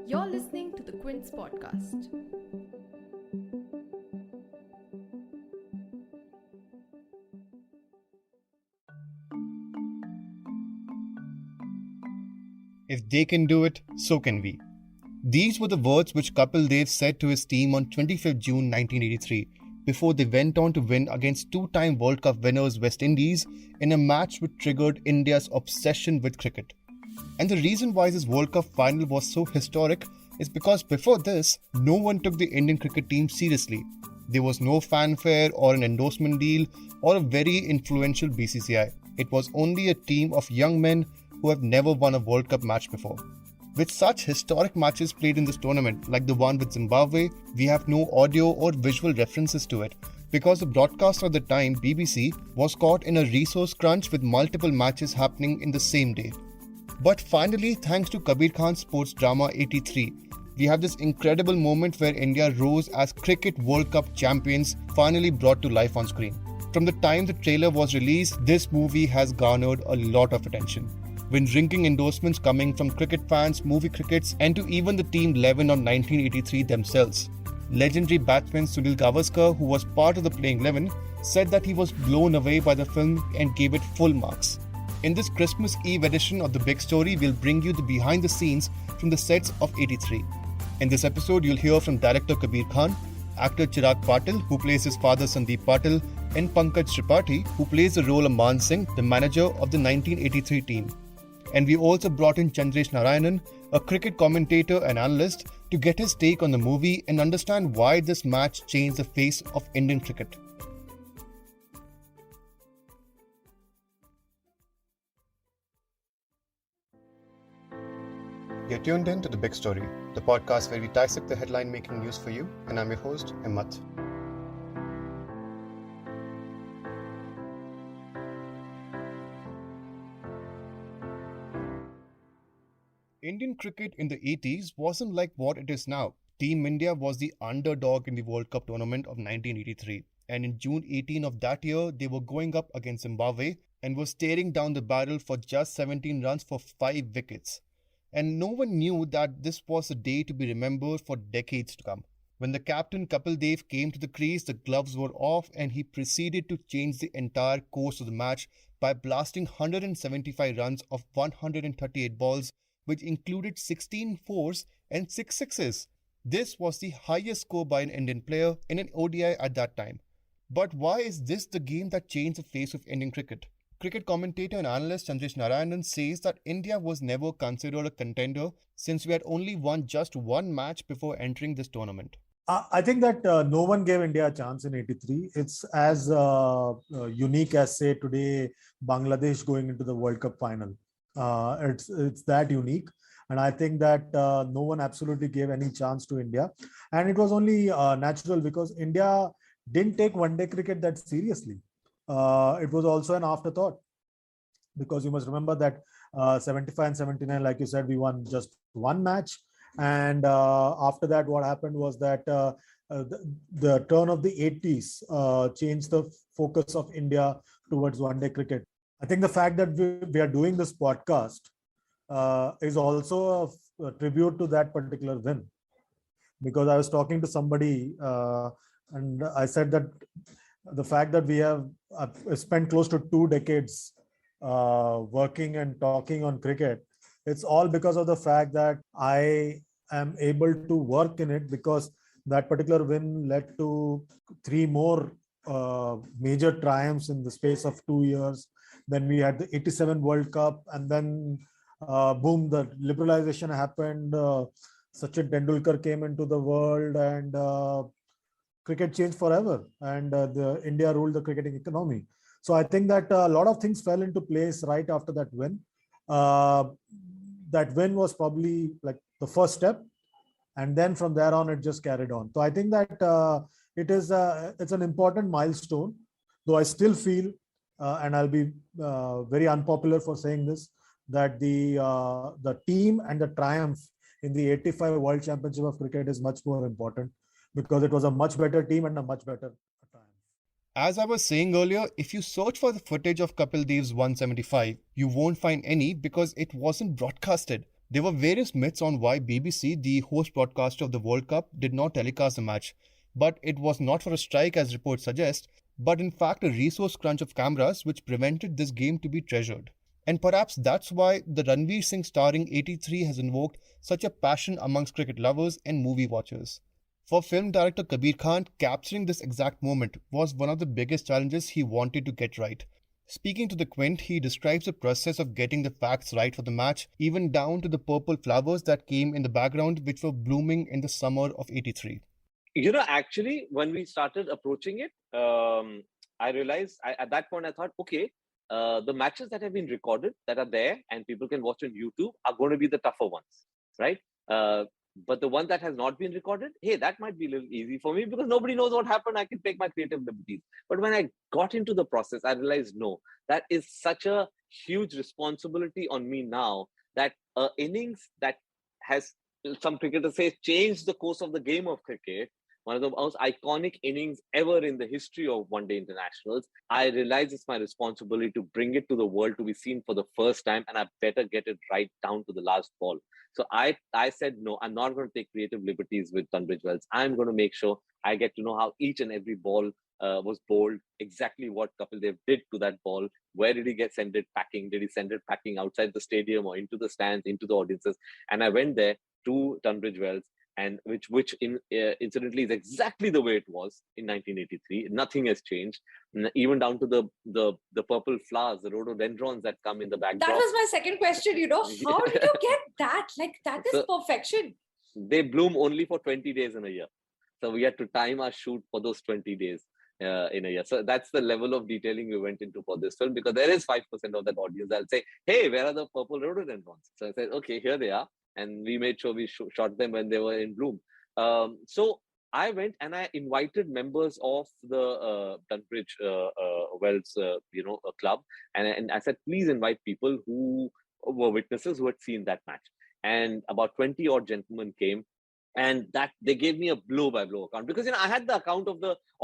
You're listening to the Quint's podcast. If they can do it, so can we. These were the words which Kapil Dev said to his team on 25th June 1983 before they went on to win against two-time World Cup winners West Indies in a match which triggered India's obsession with cricket. And the reason why this World Cup final was so historic is because before this, no one took the Indian cricket team seriously. There was no fanfare or an endorsement deal or a very influential BCCI. It was only a team of young men who have never won a World Cup match before. With such historic matches played in this tournament, like the one with Zimbabwe, we have no audio or visual references to it because the broadcaster at the time, BBC, was caught in a resource crunch with multiple matches happening in the same day. But finally, thanks to Kabir Khan's sports drama 83, we have this incredible moment where India rose as Cricket World Cup champions finally brought to life on screen. From the time the trailer was released, this movie has garnered a lot of attention, with ringing endorsements coming from cricket fans, movie critics, and to even the Team 11 on 1983 themselves. Legendary batsman Sunil Gavaskar, who was part of the playing 11, said that he was blown away by the film and gave it full marks. In this Christmas Eve edition of The Big Story, we'll bring you the behind the scenes from the sets of 83. In this episode, you'll hear from director Kabir Khan, actor Chirag Patil, who plays his father Sandeep Patil, and Pankaj Tripathi, who plays the role of Man Singh, the manager of the 1983 team. And we also brought in Chandresh Narayanan, a cricket commentator and analyst, to get his take on the movie and understand why this match changed the face of Indian cricket. You're tuned in to The Big Story, the podcast where we dissect the headline-making news for you, and I'm your host, Himmat. Indian cricket in the 80s wasn't like what it is now. Team India was the underdog in the World Cup tournament of 1983, and in June 18 of that year, they were going up against Zimbabwe and were staring down the barrel for just 17 runs for 5 wickets. And no one knew that this was a day to be remembered for decades to come. When the captain Kapil Dev came to the crease, the gloves were off and he proceeded to change the entire course of the match by blasting 175 runs of 138 balls, which included 16 fours and 6 sixes. This was the highest score by an Indian player in an ODI at that time. But why is this the game that changed the face of Indian cricket? Cricket commentator and analyst Chandresh Narayanan says that India was never considered a contender since we had only won just one match before entering this tournament. I think that no one gave India a chance in 83. It's as unique as, say, today Bangladesh going into the World Cup final. It's that unique. And I think that no one absolutely gave any chance to India. And it was only natural because India didn't take one-day cricket that seriously. It was also an afterthought because you must remember that 75 and 79, like you said, we won just one match. And after that, what happened was that the turn of the 80s changed the focus of India towards one-day cricket. I think the fact that we are doing this podcast is also a tribute to that particular win. Because I was talking to somebody and I said that the fact that we have spent close to 2 decades working and talking on cricket, it's all because of the fact that I am able to work in it, because that particular win led to 3 more major triumphs in the space of 2 years. Then we had the 87 World Cup, and then boom, the liberalization happened. Sachin Tendulkar came into the world, and cricket changed forever, and the India ruled the cricketing economy. So I think that a lot of things fell into place right after that win. That win was probably like the first step, and then from there on it just carried on. So I think that it's an important milestone, though I still feel, and I'll be very unpopular for saying this, that the team and the triumph in the 85 World Championship of Cricket is much more important, because it was a much better team and a much better triumph. As I was saying earlier, if you search for the footage of Kapil Dev's 175, you won't find any because it wasn't broadcasted. There were various myths on why BBC, the host broadcaster of the World Cup, did not telecast the match. But it was not for a strike as reports suggest, but in fact a resource crunch of cameras which prevented this game to be treasured. And perhaps that's why the Ranveer Singh starring 83 has invoked such a passion amongst cricket lovers and movie watchers. For film director Kabir Khan, capturing this exact moment was one of the biggest challenges he wanted to get right. Speaking to the Quint, he describes the process of getting the facts right for the match, even down to the purple flowers that came in the background which were blooming in the summer of 83. Actually, when we started approaching it, I realized at that point I thought, okay, the matches that have been recorded that are there and people can watch on YouTube are going to be the tougher ones, right? But the one that has not been recorded, hey, that might be a little easy for me because nobody knows what happened. I can take my creative liberties. But when I got into the process, I realized, no, that is such a huge responsibility on me now that innings that has, some cricketers say, changed the course of the game of cricket, one of the most iconic innings ever in the history of one-day internationals. I realize it's my responsibility to bring it to the world to be seen for the first time, and I better get it right down to the last ball. So I said, no, I'm not going to take creative liberties with Tunbridge Wells. I'm going to make sure I get to know how each and every ball was bowled, exactly what Kapil Dev did to that ball. Where did he send it packing? Did he send it packing outside the stadium or into the stands, into the audiences? And I went there to Tunbridge Wells, and which incidentally is exactly the way it was in 1983. Nothing has changed, even down to the purple flowers, the rhododendrons that come in the backdrop. That was my second question. How did you get that? Like, that is perfection. They bloom only for 20 days in a year, so we had to time our shoot for those 20 days in a year. So that's the level of detailing we went into for this film, because there is 5% of that audience that'll say, hey, where are the purple rhododendrons? So I said, okay, here they are. And we made sure we shot them when they were in bloom. So I went and I invited members of the Tunbridge Wells, club, and I said, please invite people who were witnesses who had seen that match. And about 20 odd gentlemen came, and that they gave me a blow-by-blow account, because I had the account of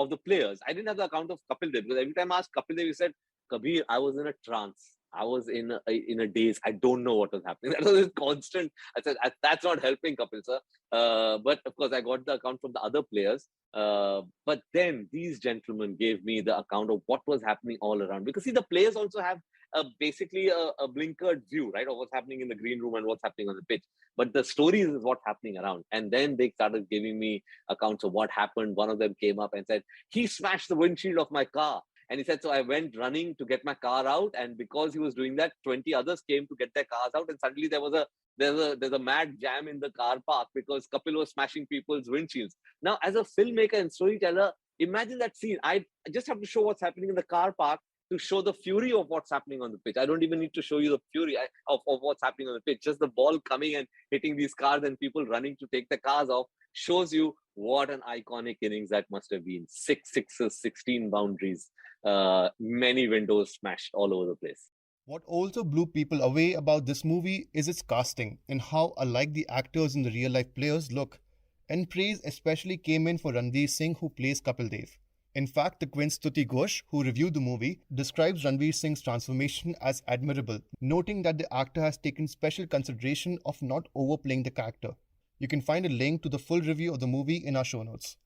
the players. I didn't have the account of Kapil Dev, because every time I asked Kapil Dev, he said, Kabir, I was in a trance. I was in a daze. I don't know what was happening. That was constant. I said, that's not helping, Kapil sir. But of course, I got the account from the other players. But then these gentlemen gave me the account of what was happening all around. Because see, the players also have basically a blinkered view, right, of what's happening in the green room and what's happening on the pitch. But the stories is what's happening around. And then they started giving me accounts of what happened. One of them came up and said, he smashed the windshield of my car. And he said, so I went running to get my car out. And because he was doing that, 20 others came to get their cars out. And suddenly there's a mad jam in the car park because Kapil was smashing people's windshields. Now, as a filmmaker and storyteller, imagine that scene. I just have to show what's happening in the car park to show the fury of what's happening on the pitch. I don't even need to show you the fury of what's happening on the pitch. Just the ball coming and hitting these cars and people running to take the cars off shows you what an iconic innings that must have been. 6 sixes, 16 boundaries, many windows smashed all over the place. What also blew people away about this movie is its casting and how alike the actors and the real-life players look. And praise especially came in for Ranveer Singh, who plays Kapil Dev. In fact, the Quint Stuti Ghosh, who reviewed the movie, describes Ranveer Singh's transformation as admirable, noting that the actor has taken special consideration of not overplaying the character. You can find a link to the full review of the movie in our show notes.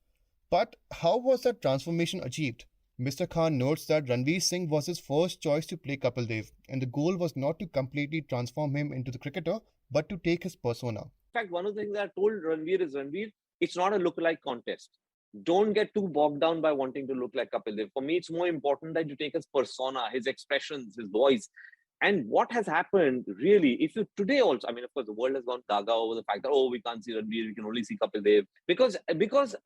But how was that transformation achieved? Mr. Khan notes that Ranveer Singh was his first choice to play Kapil Dev, and the goal was not to completely transform him into the cricketer, but to take his persona. In fact, one of the things that I told Ranveer is, Ranveer, it's not a look-alike contest. Don't get too bogged down by wanting to look like Kapil Dev. For me, it's more important that you take his persona, his expressions, his voice. And what has happened, really, if you today also, I mean, of course, the world has gone gaga over the fact that, oh, we can't see Ranveer, we can only see Kapil Dev. Because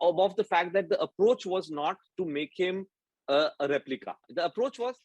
of the fact that the approach was not to make him a replica. The approach was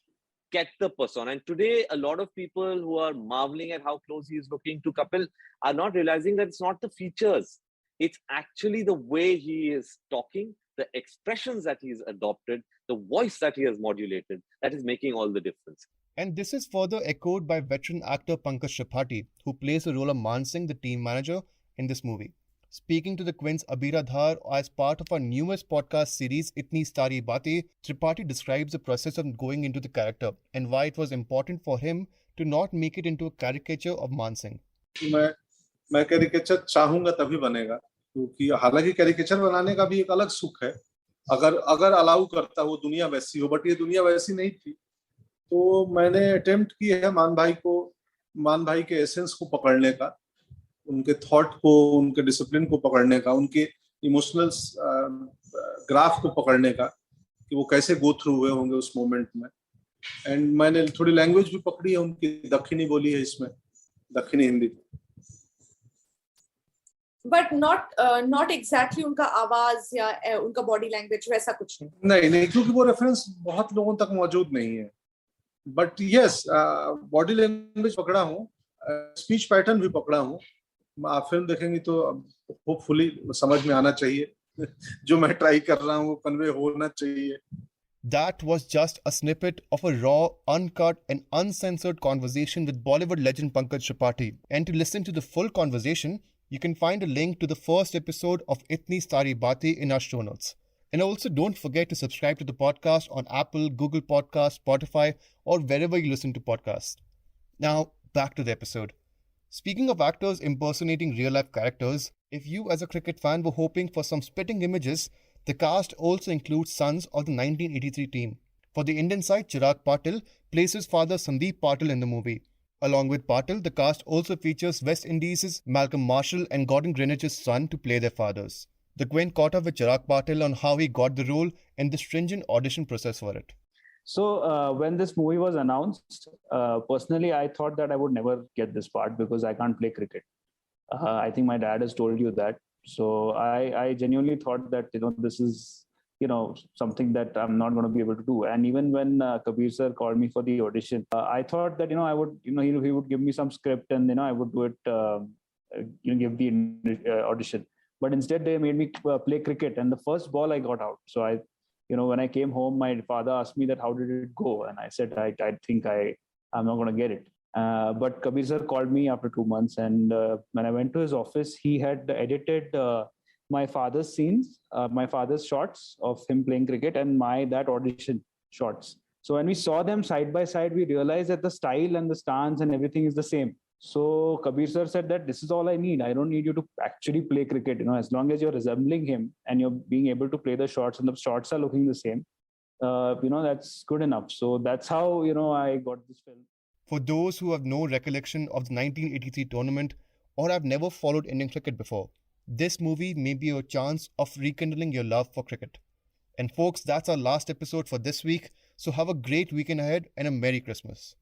get the persona. And today, a lot of people who are marveling at how close he is looking to Kapil are not realizing that it's not the features. It's actually the way he is talking, the expressions that he's adopted, the voice that he has modulated, that is making all the difference. And this is further echoed by veteran actor Pankaj Tripathi, who plays the role of Man Singh, the team manager, in this movie. Speaking to the Quint's Abira Dhar as part of our newest podcast series, Itni Sari Baatein, Tripathi describes the process of going into the character and why it was important for him to not make it into a caricature of Man Singh. मैं caricature चाहूंगा तभी बनेगा, क्योंकि हालांकि caricature बनाने का भी एक अलग सुख है, अगर अलाउ करता वो दुनिया वैसी हो, बट ये दुनिया वैसी नहीं थी। तो मैंने अटेम्प्ट की है मान भाई के एसेंस को पकड़ने का, उनके थॉट को, उनके डिसिप्लिन को पकड़ने का, उनके इमोशनल ग्राफ को पकड़ने का कि वो कैसे गो थ्रू हुए होंगे उस मोमेंट में। एंड मैंने थोड़ी लैंग्वेज भी पकड़ी है, उनकी दक्षिणी बोली है इसमें, दक्षिणी हिंदी। बट नॉट एग्जैक्टली उनका आवाज या उनका बॉडी लैंग्वेज वैसा कुछ नहीं, क्योंकि वो रेफरेंस बहुत लोगों तक मौजूद नहीं है। बट यस, बॉडी लैंग्वेज पकड़ा हूँ, स्पीच पैटर्न भी पकड़ा हूँ। आप फिल्म देखेंगे तो होपफुली समझ में आना चाहिए, जो मैं ट्राई कर रहा हूँ वो कन्वे होना चाहिए। That was just a snippet of a raw, uncut and uncensored conversation with Bollywood legend Pankaj Tripathi. And to listen to the full conversation, you can find a link to the first episode of Itni Sari Baatein in our show notes. And also don't forget to subscribe to the podcast on Apple, Google Podcasts, Spotify, or wherever you listen to podcasts. Now, back to the episode. Speaking of actors impersonating real-life characters, if you as a cricket fan were hoping for some spitting images, the cast also includes sons of the 1983 team. For the Indian side, Chirag Patil plays his father Sandeep Patil in the movie. Along with Patil, the cast also features West Indies' Malcolm Marshall and Gordon Greenwich's son to play their fathers. The Quint caught up with Chirag Patil on how he got the role and the stringent audition process for it. So when this movie was announced, personally, I thought that I would never get this part because I can't play cricket. I think my dad has told you that. So I genuinely thought that, this is, something that I'm not going to be able to do. And even when Kabir sir called me for the audition, I thought that, I would, he would give me some script and, I would do it, give the audition. But instead they made me play cricket, and the first ball I got out. So when I came home, my father asked me that, how did it go? And I said, I think I'm not going to get it. But Kabir sir called me after 2 months, and when I went to his office, he had edited my father's scenes, my father's shots of him playing cricket, and that audition shots. So when we saw them side by side, we realized that the style and the stance and everything is the same. So Kabir sir said that this is all I need. I don't need you to actually play cricket. As long as you're resembling him and you're being able to play the shots and the shots are looking the same, that's good enough. So that's how, I got this film. For those who have no recollection of the 1983 tournament or have never followed Indian cricket before, this movie may be your chance of rekindling your love for cricket. And folks, that's our last episode for this week. So have a great weekend ahead and a Merry Christmas.